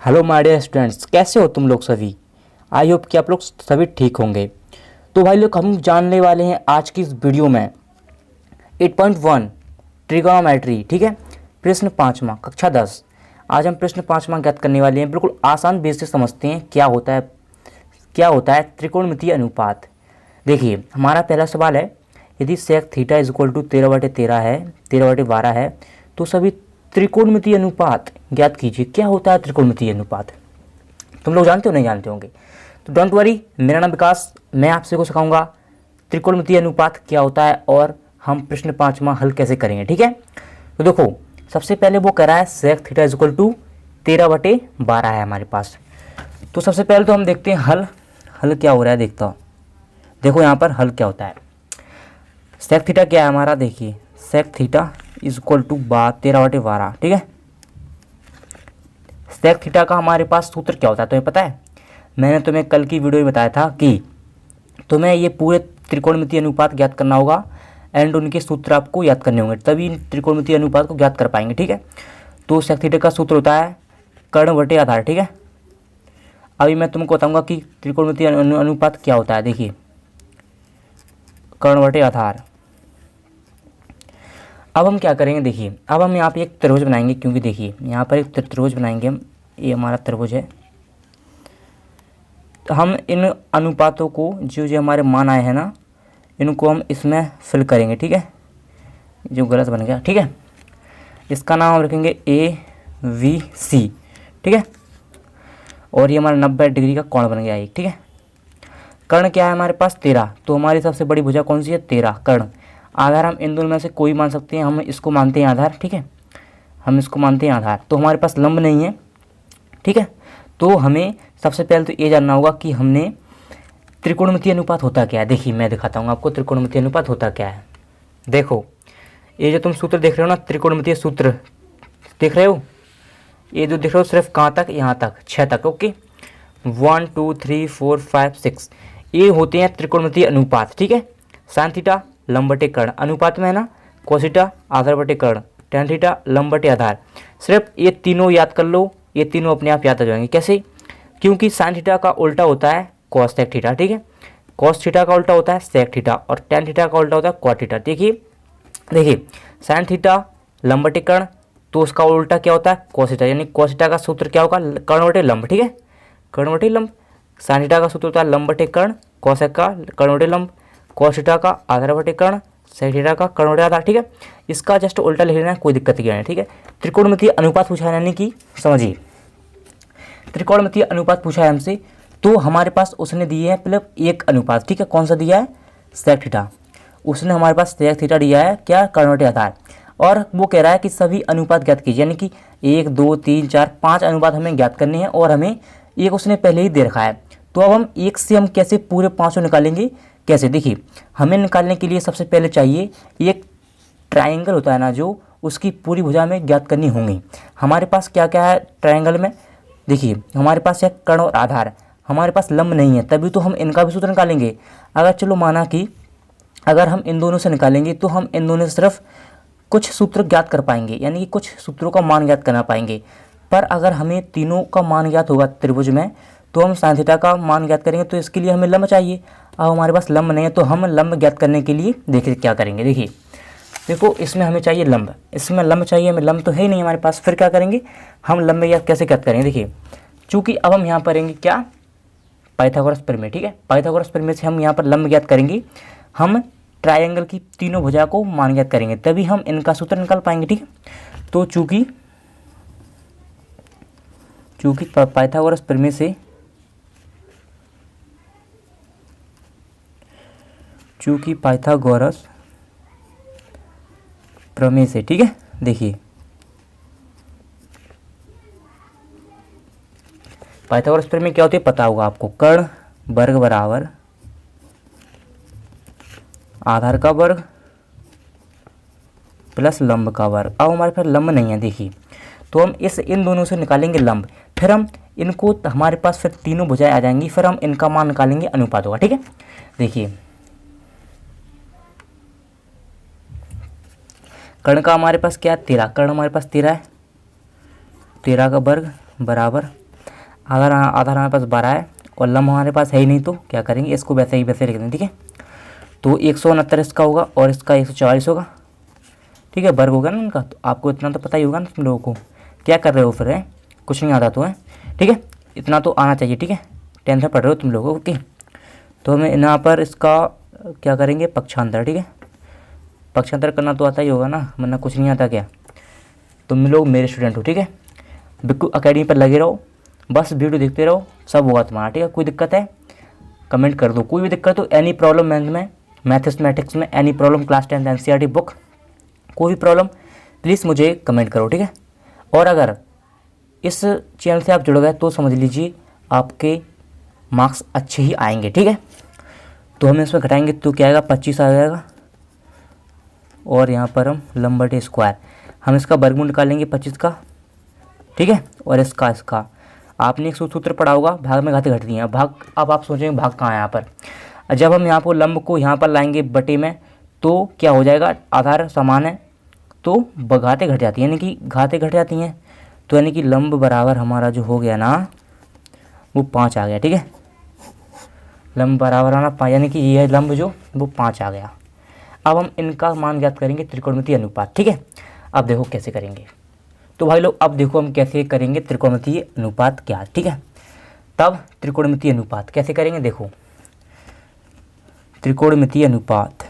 Hello my dear students, कैसे हो तुम लोग सभी। आई होप कि आप लोग सभी ठीक होंगे। तो भाई लोग, हम जानने वाले हैं आज की इस वीडियो में 8.1 ट्रिगोनोमेट्री। ठीक है, प्रश्न पाँचवा, कक्षा 10। आज हम प्रश्न पाँचवा ज्ञात करने वाले हैं। बिल्कुल आसान बेस से समझते हैं क्या होता है त्रिकोणमितीय अनुपात। देखिए, हमारा पहला सवाल है, यदि sec theta is equal to 13/13 है, 13/12 है, तो सभी त्रिकोणमितीय अनुपात ज्ञात कीजिए। क्या होता है त्रिकोणमितीय अनुपात? तुम लोग जानते हो, नहीं जानते होंगे तो डोंट वरी। मेरा नाम विकास, मैं आपसे को सिखाऊंगा त्रिकोणमितीय अनुपात क्या होता है और हम प्रश्न पाँचवा हल कैसे करेंगे। ठीक है, तो देखो, सबसे पहले वो कह रहा है sec theta is equal to 13/12 है हमारे पास। तो सबसे पहले तो हम देखते हैं हल क्या हो रहा है। देखता हूँ, देखो यहाँ पर हल क्या होता है। सेक थीटा क्या है हमारा, देखिए sec theta is equal to 13/12। ठीक है, सेक थीटा का हमारे पास सूत्र क्या होता है तुम्हें पता है? मैंने तुम्हें कल की वीडियो में बताया था कि तुम्हें ये पूरे त्रिकोणमितीय अनुपात ज्ञात करना होगा एंड उनके सूत्र आपको याद करने होंगे, तभी त्रिकोणमितीय अनुपात को ज्ञात कर पाएंगे। ठीक है, तो सेक थीटा का सूत्र होता है कर्ण बटे आधार। ठीक है, अभी मैं तुमको बताऊंगा कि त्रिकोणमितीय अनुपात क्या होता है। देखिए, कर्ण बटे आधार। अब हम क्या करेंगे, देखिए अब हम यहाँ पे एक त्रिभुज बनाएंगे, क्योंकि देखिए यहाँ पर एक त्रिभुज बनाएंगे हम। ये हमारा त्रिभुज है, तो हम इन अनुपातों को जो जो हमारे मान आए हैं ना, इनको हम इसमें फिल करेंगे। ठीक है, जो गलत बन गया, ठीक है, इसका नाम हम रखेंगे ABC। ठीक है, और ये हमारा 90 डिग्री का कोण बन गया एक। ठीक है, कर्ण क्या है हमारे पास 13, तो हमारी सबसे बड़ी भुजा कौन सी है 13 कर्ण। आधार हम इन दोनों में से कोई मान सकते हैं, हम इसको मानते हैं आधार। ठीक है, हम इसको मानते हैं आधार, तो हमारे पास लंब नहीं है। ठीक है, तो हमें सबसे पहले तो ये जानना होगा कि हमने त्रिकोणमितीय अनुपात होता क्या है। देखिए मैं दिखाता हूँ आपको त्रिकोणमितीय अनुपात होता क्या है। देखो, ये जो तुम सूत्र देख रहे हो ना, त्रिकोणमितीय सूत्र देख रहे हो, ये जो देख रहे हो सिर्फ कहाँ तक, यहाँ तक 6 तक। ओके, 1 2 3 4 5 6 ये होते हैं त्रिकोणमितीय अनुपात। ठीक है, साइन थीटा लंब बटे कर्ण, अनुपात में है ना कोस थीटा आधार बटे कर्ण, टेन थीटा लंब बटे आधार। सिर्फ ये तीनों याद कर लो, ये तीनों अपने आप याद आ जाएंगे। कैसे? क्योंकि साइन थीटा का उल्टा होता है कॉस सेक थीटा। ठीक है, कॉस थीटा का उल्टा होता है सेक थीटा और टेन थीटा का उल्टा होता है कॉट थीटा। देखिए साइन थीटा लंब बटे कर्ण, तो उसका उल्टा क्या होता है कॉस थीटा, यानी कॉस थीटा का सूत्र क्या होगा कर्ण बटे लंब। ठीक है, कर्ण बटे लंब। साइन थीटा का सूत्र होता है लंब बटे कर्ण, कॉसेक का कर्ण बटे लंब, कॉस थीटा का आधार बटे कर्ण, सेक थीटा का कर्ण बटे आधार। ठीक है, इसका जस्ट उल्टा लिख लेना है, कोई दिक्कत नहीं है। ठीक है, त्रिकोणमितीय अनुपात पूछा है, यानी कि समझिए त्रिकोणमितीय अनुपात पूछा है हमसे, तो हमारे पास उसने दिए है मतलब एक अनुपात। ठीक है, कौन सा दिया है सेक थीटा, उसने हमारे पास सेक थीटा दिया है क्या कर्ण बटे आधार, और वो कह रहा है कि सभी अनुपात ज्ञात कीजिए, यानी कि 1 2 3 4 5 अनुपात हमें ज्ञात करने हैं और हमें एक उसने पहले ही दे रखा है। तो अब हम एक से हम कैसे पूरे पाँचों निकालेंगे, कैसे? देखिए, हमें निकालने के लिए सबसे पहले चाहिए एक ट्रायंगल होता है ना, जो उसकी पूरी भुजा में ज्ञात करनी होंगी। हमारे पास क्या क्या है ट्रायंगल में? देखिए हमारे पास है कर्ण और आधार, हमारे पास लंब नहीं है, तभी तो हम इनका भी सूत्र निकालेंगे। अगर चलो माना कि अगर हम इन दोनों से निकालेंगे तो हम इन दोनों से सिर्फ कुछ सूत्र ज्ञात कर पाएंगे, यानी कि कुछ सूत्रों का मान ज्ञात करना पाएंगे। पर अगर हमें तीनों का मान ज्ञात होगा त्रिभुज में, तो हम साइन थीटा का मान ज्ञात करेंगे, तो इसके लिए हमें लंब चाहिए। अब हमारे पास लंब नहीं है, तो हम लंब ज्ञात करने के लिए देखिए क्या करेंगे। देखिए देखो, इसमें हमें चाहिए लंब, इसमें लंब चाहिए हमें, लंब तो है ही नहीं हमारे पास, फिर क्या करेंगे हम लंब याद कैसे ज्ञात करेंगे। देखिए, चूँकि अब हम यहाँ पर करेंगे क्या पाइथागोरस प्रमेय। ठीक है, पाइथागोरस प्रमेय से हम यहाँ पर लंब ज्ञात करेंगे, हम ट्रायंगल की तीनों भुजा को मान ज्ञात करेंगे, तभी हम इनका सूत्र निकाल पाएंगे। ठीक है, तो चूँकि पाइथागोरस प्रमेय से पाइथागोरस प्रमेय से, ठीक है, देखिए पाइथागोरस प्रमेय क्या होती है पता होगा आपको, कर्ण वर्ग बराबर आधार का वर्ग प्लस लंब का वर्ग। अब हमारे पास लंब नहीं है, देखिए, तो हम इन दोनों से निकालेंगे लंब, फिर हम इनको हमारे पास फिर तीनों भुजाएं आ जाएंगी, फिर हम इनका मान निकालेंगे अनुपात होगा। ठीक है, देखिए कर्ण का हमारे पास क्या है 13, कर्ण हमारे पास 13 है, 13 का वर्ग बराबर आधार हमारे पास 12 है और लंब हमारे पास है ही नहीं, तो क्या करेंगे, इसको वैसे ही वैसे लिख देंगे। ठीक है, तो 169 इसका होगा और इसका 144 होगा। ठीक है, वर्ग होगा ना उनका, तो आपको इतना तो पता ही होगा ना तुम लोगों को। क्या कर रहे हो फिर, है कुछ नहीं आता तो है। ठीक है, इतना तो आना चाहिए। ठीक है, 10th में पढ़ रहे हो तुम लोग। ओके, तो हमें यहाँ पर इसका क्या करेंगे, पक्षांतर। ठीक है, पक्षांतर करना तो आता ही होगा ना, वरना कुछ नहीं आता क्या। तुम लोग मेरे स्टूडेंट हो। ठीक है, बिल्कुल अकेडमी पर लगे रहो, बस वीडियो देखते रहो, सब होगा तुम्हारा। ठीक है, कोई दिक्कत है कमेंट कर दो, कोई भी दिक्कत हो, एनी प्रॉब्लम मैथमेटिक्स में any problem, class 10 NCERT book, कोई भी प्रॉब्लम प्लीज़ मुझे कमेंट करो। ठीक है, और अगर इस चैनल से आप जुड़ गए तो समझ लीजिए आपके मार्क्स अच्छे ही आएंगे। ठीक है, तो हम इसमें घटाएंगे तो क्या आएगा, 25 आ जाएगा। और यहाँ पर हम लंब/स्क्वायर, हम इसका वर्गमूल निकालेंगे 25 का। ठीक है, और इसका आपने एक सूत्र पढ़ा होगा, भाग में घाते घटती हैं। भाग, अब आप सोचेंगे भाग कहाँ है यहाँ पर। जब हम यहाँ पर लंब को यहाँ पर लाएंगे बटे में, तो क्या हो जाएगा, आधार समान है तो घाते घट जाती हैं, यानी कि घाते घट जाती हैं, तो यानी कि लंब बराबर हमारा जो हो गया ना वो 5 आ गया। ठीक है, लंब बराबर आना 5, यानी कि ये लंब जो वो 5 आ गया। अब हम इनका मान ज्ञात करेंगे, त्रिकोणमितीय अनुपात। ठीक है, अब देखो कैसे करेंगे, तो भाई लोग अब देखो हम कैसे करेंगे त्रिकोणमितीय अनुपात क्या। ठीक है, तब त्रिकोणमितीय अनुपात कैसे करेंगे, देखो त्रिकोणमितीय अनुपात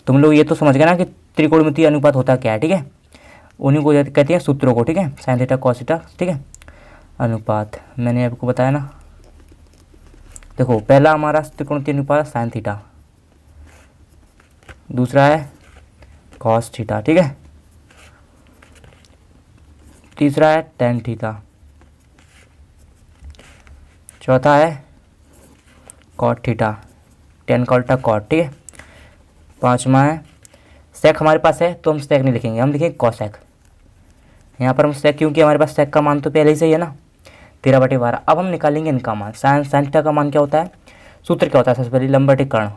तुम लोग ये तो समझ गए ना कि त्रिकोणमितीय अनुपात होता क्या है। ठीक है, उन्हीं को कहते हैं सूत्रों को। ठीक है, साइन थीटा कॉस थीटा। ठीक है, अनुपात मैंने आपको बताया ना। देखो पहला हमारा त्रिकोणमितीय अनुपात साइन थीटा, दूसरा है कॉस थीटा। ठीक है, तीसरा है टेन थीटा, चौथा है कॉट थीटा, टेन का उल्टा कॉट। ठीक है, पांचवा है सेक, हमारे पास है तो हम सेक नहीं लिखेंगे, हम लिखेंगे कॉसेक। यहाँ पर हम सेक, क्योंकि हमारे पास सेक का मान तो पहले ही से ही है ना, 13/12। अब हम निकालेंगे इनका मान। साइन थीटा का मान क्या होता है, सूत्र क्या होता है, सबसे पहले लंब/कर्ण।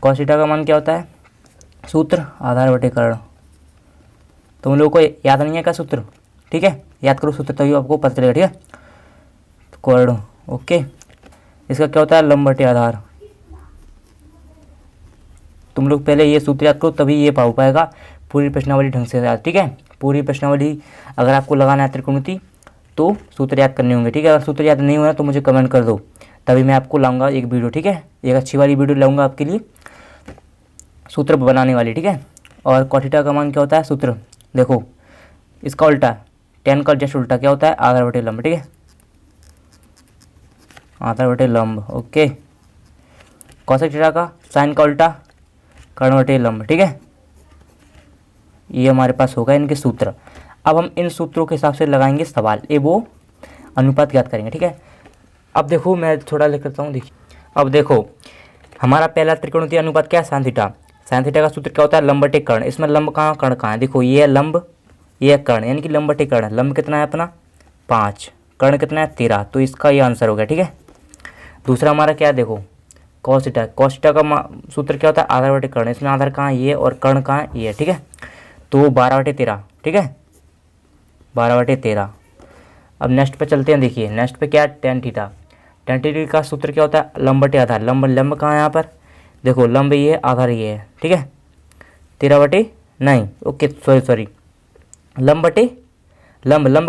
कॉस थीटा का मान क्या होता है, सूत्र आधार/कर्ण। तुम लोगों को याद नहीं है क्या सूत्र, ठीक है, याद करो सूत्र तभी आपको पता चलेगा। ठीक है, कर्ण। ओके, इसका क्या होता है, लंब/आधार। तुम लोग पहले ये सूत्र याद करो, तभी ये पाओ पाएगा पूरी प्रश्नावली ढंग से याद। ठीक है, पूरी प्रश्नावली अगर आपको लगाना है त्रिकोणमिति तो सूत्र याद करने होंगे। ठीक है, अगर सूत्र याद नहीं हुआ तो मुझे कमेंट कर दो, तभी मैं आपको लाऊंगा एक वीडियो। ठीक है, एक अच्छी वाली वीडियो लाऊंगा आपके लिए, सूत्र बनाने वाली। ठीक है, और कॉट थीटा का मान क्या होता है, सूत्र देखो इसका उल्टा, टेन का जस्ट उल्टा क्या होता है, आधार/लंब। ठीक है, आधार/लंब। ओके, कॉसेक थीटा का साइन का उल्टा कर्ण/लंब। ठीक है, ये हमारे पास होगा इनके सूत्र। अब हम इन सूत्रों के हिसाब से लगाएंगे सवाल, ये वो अनुपात ज्ञात करेंगे। ठीक है, अब देखो मैं थोड़ा लिख करता हूँ, देखिए अब देखो हमारा पहला त्रिकोणमितीय अनुपात क्या है, साइन थीटा। साइन थीटा का सूत्र क्या होता है, लंब/कर्ण। इसमें लंब कहाँ, कर्ण कहाँ है, देखो ये है लंब, ये है कर्ण, यानी कि लंब/कर्ण। लंब कितना है अपना 5, कर्ण कितना है 13, तो इसका ये आंसर हो गया। ठीक है, दूसरा हमारा क्या है, देखो कॉस थीटा। कॉस थीटा का सूत्र क्या होता है, आधार/कर्ण। इसमें आधार कहाँ है, ये, और कर्ण कहाँ है, ये। ठीक है, तो 12/13। ठीक है, 12/13। अब नेक्स्ट पे चलते हैं, देखिए नेक्स्ट पे क्या है, टेन थीटा। टेन थीटा का सूत्र क्या होता है, लंब/आधार। लंब कहाँ है यहाँ पर, देखो लंब ये है, आधार ये है। ठीक है, 13 नहीं, ओके सॉरी, लंब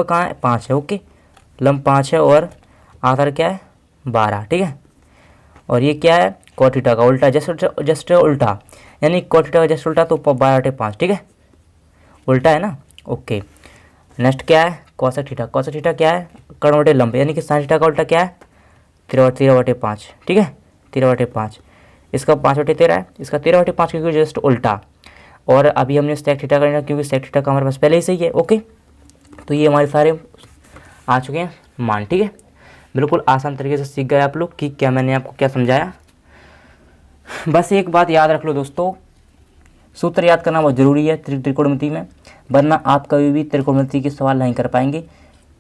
कहाँ है, 5 है। ओके, लंब 5 है और आधार क्या है 12। ठीक है, और ये क्या है, कॉट थीटा का उल्टा, जस्ट उल्टा, यानी कॉट थीटा का जस्ट उल्टा, तो 12/5। ठीक है, उल्टा है ना। ओके, नेक्स्ट क्या है, कॉसेक थीटा। कॉसेक थीटा क्या है, कर्ण/लंब, यानी कि साइन थीटा का उल्टा क्या है, 13/5। ठीक है, 13/5। इसका 5/13 है, इसका 13/5 क्योंकि जस्ट उल्टा। और अभी हमने सेक थीटा करना, क्योंकि सेक थीटा का हमारे पास पहले ही सही है। ओके, तो ये हमारे सारे आ चुके हैं मान। ठीक है, बिल्कुल आसान तरीके से सीख गए आप लोग कि क्या मैंने आपको क्या समझाया। बस एक बात याद रख लो दोस्तों, सूत्र याद करना बहुत ज़रूरी है त्रिकोणमिति में, वरना आप कभी भी त्रिकोणमिति के सवाल नहीं कर पाएंगे।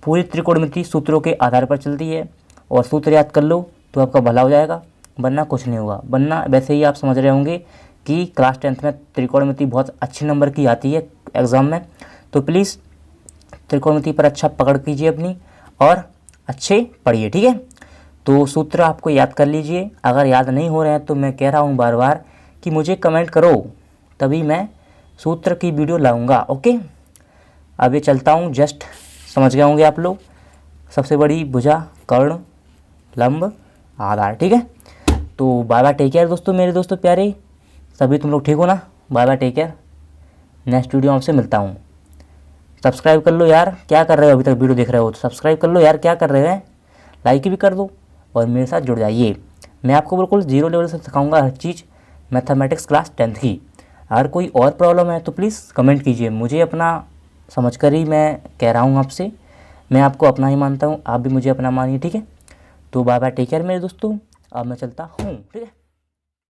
पूरी त्रिकोणमिति सूत्रों के आधार पर चलती है, और सूत्र याद कर लो तो आपका भला हो जाएगा, वरना कुछ नहीं होगा। वरना वैसे ही आप समझ रहे होंगे कि क्लास 10th में त्रिकोणमिति बहुत अच्छे नंबर की आती है एग्ज़ाम में, तो प्लीज़ त्रिकोणमिति पर अच्छा पकड़ कीजिए अपनी और अच्छे पढ़िए, ठीक है। तो सूत्र आपको याद कर लीजिए, अगर याद नहीं हो रहे हैं तो मैं कह रहा हूँ बार बार कि मुझे कमेंट करो, तभी मैं सूत्र की वीडियो लाऊंगा। ओके, अब ये चलता हूँ, जस्ट समझ गए होंगे आप लोग। सबसे बड़ी भुजा, कर्ण, लंब, आधार, ठीक है। तो बाय बाय, टेक केयर दोस्तों, मेरे दोस्तों प्यारे, सभी तुम लोग ठीक हो ना। Bye bye, take care, next video आपसे मिलता हूँ। सब्सक्राइब कर लो यार, क्या कर रहे हो, अभी तक वीडियो देख रहे हो तो सब्सक्राइब कर लो यार, क्या कर रहे हैं, लाइक भी कर दो और मेरे साथ जुड़ जाइए। मैं आपको बिल्कुल 0 लेवल से सिखाऊंगा हर चीज़ मैथमेटिक्स क्लास 10th की। अगर कोई और प्रॉब्लम है तो प्लीज़ कमेंट कीजिए, मुझे अपना समझकर ही मैं कह रहा हूँ आपसे, मैं आपको अपना ही मानता हूँ, आप भी मुझे अपना मानिए, ठीक है। तो बाय बाय, टेक केयर मेरे दोस्तों, अब मैं चलता हूँ, ठीक है।